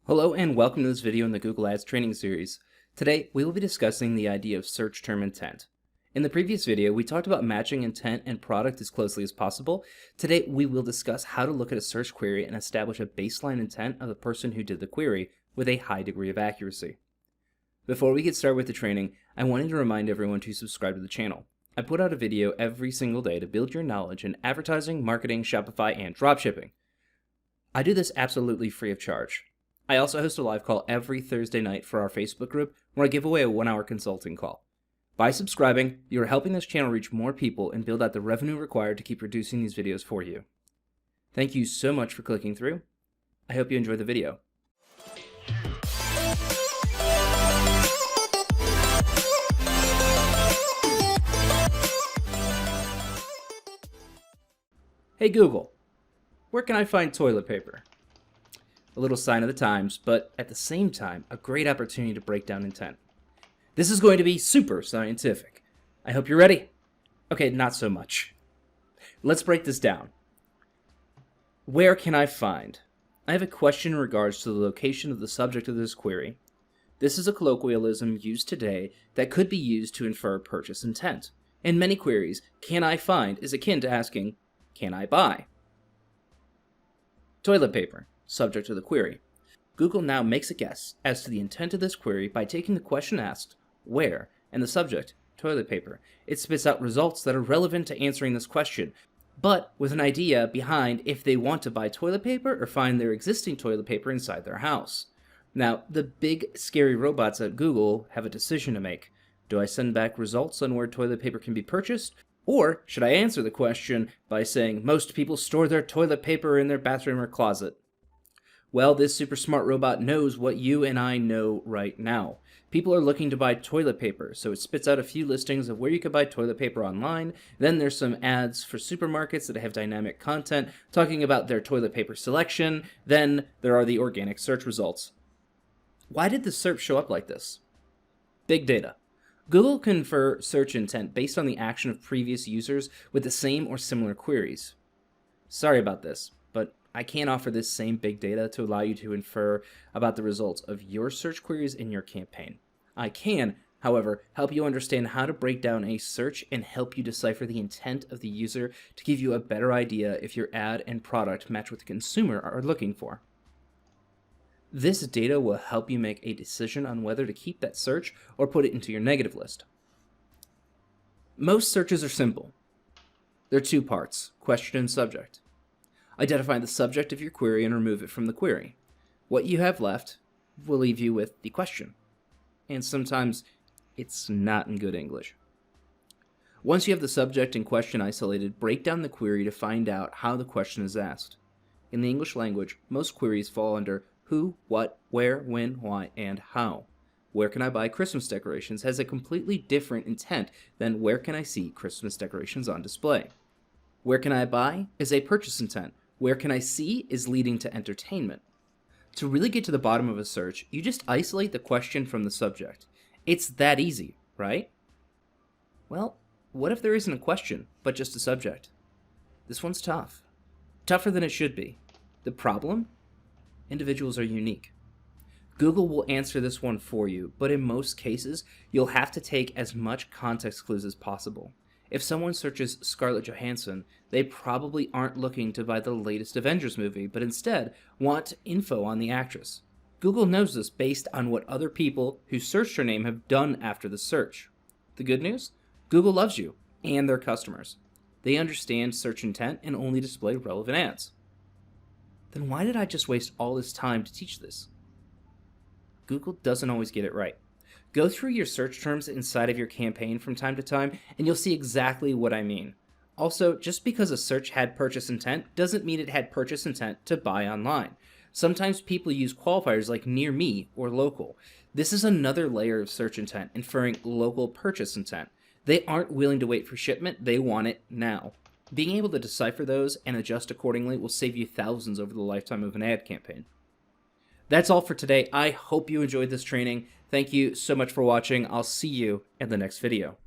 Hello and welcome to this video in the Google Ads training series. Today, we will be discussing the idea of search term intent. In the previous video, we talked about matching intent and product as closely as possible. Today, we will discuss how to look at a search query and establish a baseline intent of the person who did the query with a high degree of accuracy. Before we get started with the training, I wanted to remind everyone to subscribe to the channel. I put out a video every single day to build your knowledge in advertising, marketing, Shopify, and dropshipping. I do this absolutely free of charge. I also host a live call every Thursday night for our Facebook group where I give away a 1-hour consulting call. By subscribing, you are helping this channel reach more people and build out the revenue required to keep producing these videos for you. Thank you so much for clicking through. I hope you enjoy the video. Hey Google, where can I find toilet paper? A little sign of the times, but at the same time, a great opportunity to break down intent. This is going to be super scientific. I hope you're ready. Okay, not so much. Let's break this down. Where can I find? I have a question in regards to the location of the subject of this query. This is a colloquialism used today that could be used to infer purchase intent. In many queries, can I find is akin to asking, can I buy? Toilet paper. Subject to the query. Google now makes a guess as to the intent of this query by taking the question asked, where, and the subject, toilet paper. It spits out results that are relevant to answering this question, but with an idea behind if they want to buy toilet paper or find their existing toilet paper inside their house. Now, the big scary robots at Google have a decision to make. Do I send back results on where toilet paper can be purchased? Or should I answer the question by saying most people store their toilet paper in their bathroom or closet? Well, this super smart robot knows what you and I know right now. People are looking to buy toilet paper, so it spits out a few listings of where you can buy toilet paper online. Then there's some ads for supermarkets that have dynamic content talking about their toilet paper selection. Then there are the organic search results. Why did the SERP show up like this? Big data. Google can infer search intent based on the action of previous users with the same or similar queries. Sorry about this, but I can't offer this same big data to allow you to infer about the results of your search queries in your campaign. I can, however, help you understand how to break down a search and help you decipher the intent of the user to give you a better idea if your ad and product match what the consumer are looking for. This data will help you make a decision on whether to keep that search or put it into your negative list. Most searches are simple. They're two parts, question and subject. Identify the subject of your query and remove it from the query. What you have left will leave you with the question. And sometimes it's not in good English. Once you have the subject and question isolated, break down the query to find out how the question is asked. In the English language, most queries fall under who, what, where, when, why, and how. Where can I buy Christmas decorations has a completely different intent than where can I see Christmas decorations on display. Where can I buy is a purchase intent. Where can I see is leading to entertainment. To really get to the bottom of a search, you just isolate the question from the subject. It's that easy, right? Well, what if there isn't a question, but just a subject? This one's tough. Tougher than it should be. The problem? Individuals are unique. Google will answer this one for you, but in most cases, you'll have to take as much context clues as possible. If someone searches Scarlett Johansson, they probably aren't looking to buy the latest Avengers movie, but instead want info on the actress. Google knows this based on what other people who searched her name have done after the search. The good news? Google loves you and their customers. They understand search intent and only display relevant ads. Then why did I just waste all this time to teach this? Google doesn't always get it right. Go through your search terms inside of your campaign from time to time, and you'll see exactly what I mean. Also, just because a search had purchase intent doesn't mean it had purchase intent to buy online. Sometimes people use qualifiers like near me or local. This is another layer of search intent, inferring local purchase intent. They aren't willing to wait for shipment, they want it now. Being able to decipher those and adjust accordingly will save you thousands over the lifetime of an ad campaign. That's all for today. I hope you enjoyed this training. Thank you so much for watching. I'll see you in the next video.